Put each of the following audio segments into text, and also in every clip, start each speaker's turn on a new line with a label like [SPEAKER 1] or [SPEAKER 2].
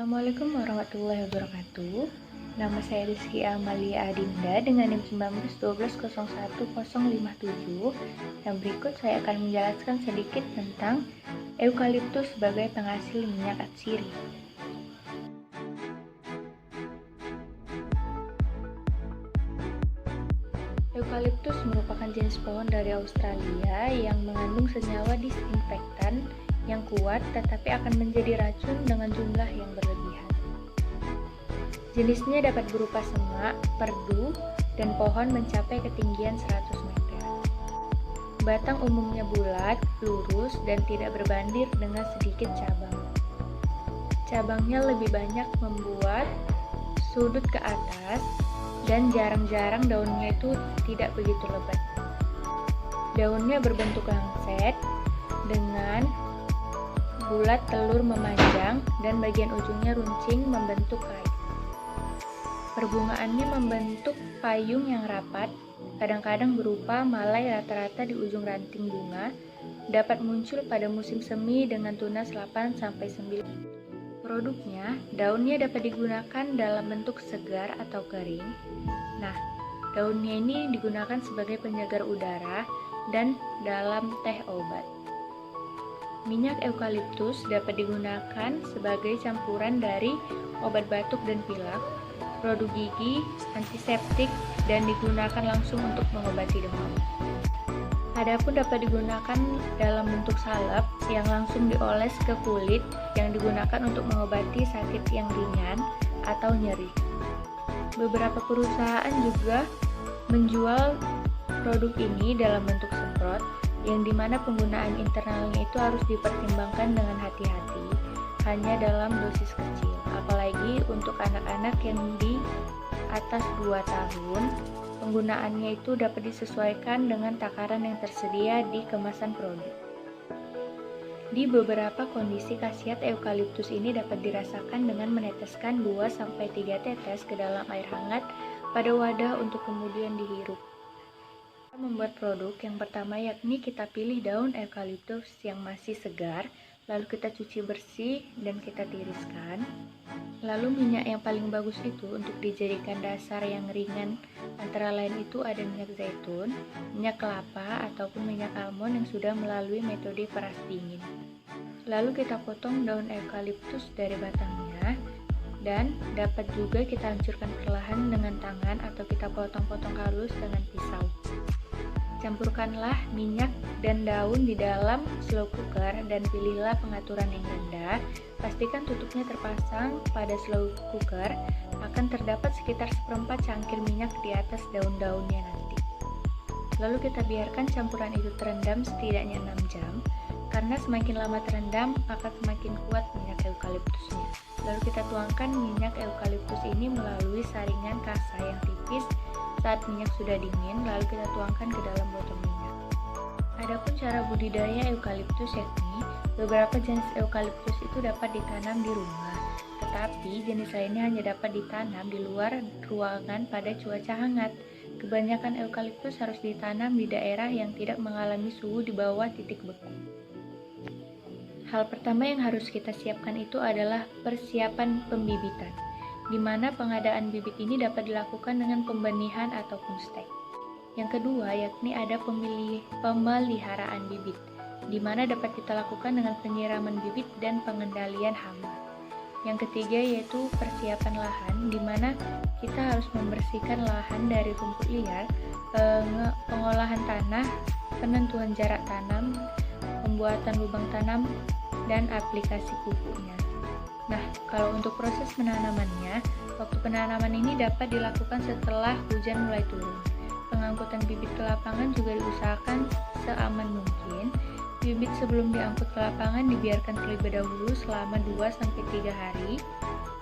[SPEAKER 1] Assalamualaikum warahmatullahi wabarakatuh. Nama saya Rizky Amalia Adinda dengan NIM 1912011057. Yang berikut saya akan menjelaskan sedikit tentang eukaliptus sebagai penghasil minyak atsiri. Eukaliptus merupakan jenis pohon dari Australia yang mengandung senyawa disinfektan yang kuat tetapi akan menjadi racun dengan jumlah yang berlebihan. Jenisnya dapat berupa semak, perdu, dan pohon mencapai ketinggian 100 meter. Batang umumnya bulat, lurus, dan tidak berbandir dengan sedikit cabang. Cabangnya lebih banyak membuat sudut ke atas dan jarang-jarang daunnya itu tidak begitu lebat. Daunnya berbentuk lancet dengan bulat telur memanjang dan bagian ujungnya runcing membentuk kayu. Perbungaannya membentuk payung yang rapat, kadang-kadang berupa malai rata-rata di ujung ranting bunga, dapat muncul pada musim semi dengan tunas 8-9. Produknya, daunnya dapat digunakan dalam bentuk segar atau kering. Nah, daunnya ini digunakan sebagai penyegar udara dan dalam teh obat. Minyak eukaliptus dapat digunakan sebagai campuran dari obat batuk dan pilek, produk gigi, antiseptik, dan digunakan langsung untuk mengobati demam. Adapun dapat digunakan dalam bentuk salep yang langsung dioles ke kulit yang digunakan untuk mengobati sakit yang ringan atau nyeri. Beberapa perusahaan juga menjual produk ini dalam bentuk semprot yang dimana penggunaan internalnya itu harus dipertimbangkan dengan hati-hati hanya dalam dosis kecil, apalagi untuk anak-anak yang di atas 2 tahun. Penggunaannya itu dapat disesuaikan dengan takaran yang tersedia di kemasan produk. Di beberapa kondisi khasiat eukaliptus ini dapat dirasakan dengan meneteskan 2-3 tetes ke dalam air hangat pada wadah untuk kemudian dihirup. Membuat produk yang pertama yakni kita pilih daun eukaliptus yang masih segar, lalu kita cuci bersih dan kita tiriskan. Lalu minyak yang paling bagus itu untuk dijadikan dasar yang ringan antara lain itu ada minyak zaitun, minyak kelapa ataupun minyak almond yang sudah melalui metode peras dingin. Lalu kita potong daun eukaliptus dari batangnya dan dapat juga kita hancurkan perlahan dengan tangan atau kita potong-potong halus dengan pisau. Campurkanlah minyak dan daun di dalam slow cooker dan pilihlah pengaturan yang rendah. Pastikan tutupnya terpasang pada slow cooker, akan terdapat sekitar 1/4 cangkir minyak di atas daun-daunnya nanti. Lalu kita biarkan campuran itu terendam setidaknya 6 jam, karena semakin lama terendam akan semakin kuat minyak eukaliptusnya. Lalu kita tuangkan minyak eukaliptus ini melalui saringan kasa yang tipis. Saat minyak sudah dingin, lalu kita tuangkan ke dalam botol minyak. Adapun cara budidaya eukaliptus yakni beberapa jenis eukaliptus itu dapat ditanam di rumah, tetapi jenis lainnya hanya dapat ditanam di luar ruangan pada cuaca hangat. Kebanyakan eukaliptus harus ditanam di daerah yang tidak mengalami suhu di bawah titik beku. Hal pertama yang harus kita siapkan itu adalah persiapan pembibitan, di mana pengadaan bibit ini dapat dilakukan dengan pembenihan ataupun stek. Yang kedua yakni ada pemeliharaan bibit, di mana dapat kita lakukan dengan penyiraman bibit dan pengendalian hama. Yang ketiga yaitu persiapan lahan, di mana kita harus membersihkan lahan dari rumput liar, pengolahan tanah, penentuan jarak tanam, pembuatan lubang tanam, dan aplikasi pupuknya. Nah, kalau untuk proses penanamannya, waktu penanaman ini dapat dilakukan setelah hujan mulai turun. Pengangkutan bibit ke lapangan juga diusahakan seaman mungkin. Bibit sebelum diangkut ke lapangan dibiarkan terlebih dahulu selama 2-3 hari.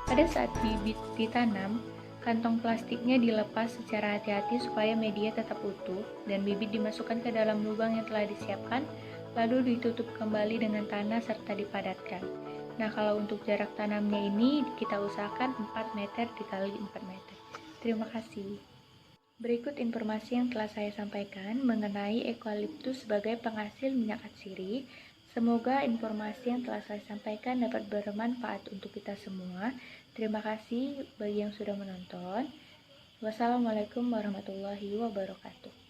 [SPEAKER 1] Pada saat bibit ditanam, kantong plastiknya dilepas secara hati-hati supaya media tetap utuh dan bibit dimasukkan ke dalam lubang yang telah disiapkan, lalu ditutup kembali dengan tanah serta dipadatkan. Nah, kalau untuk jarak tanamnya ini kita usahakan 4 meter dikali 4 meter. Terima kasih. Berikut informasi yang telah saya sampaikan mengenai eukaliptus sebagai penghasil minyak atsiri. Semoga informasi yang telah saya sampaikan dapat bermanfaat untuk kita semua. Terima kasih bagi yang sudah menonton. Wassalamualaikum warahmatullahi wabarakatuh.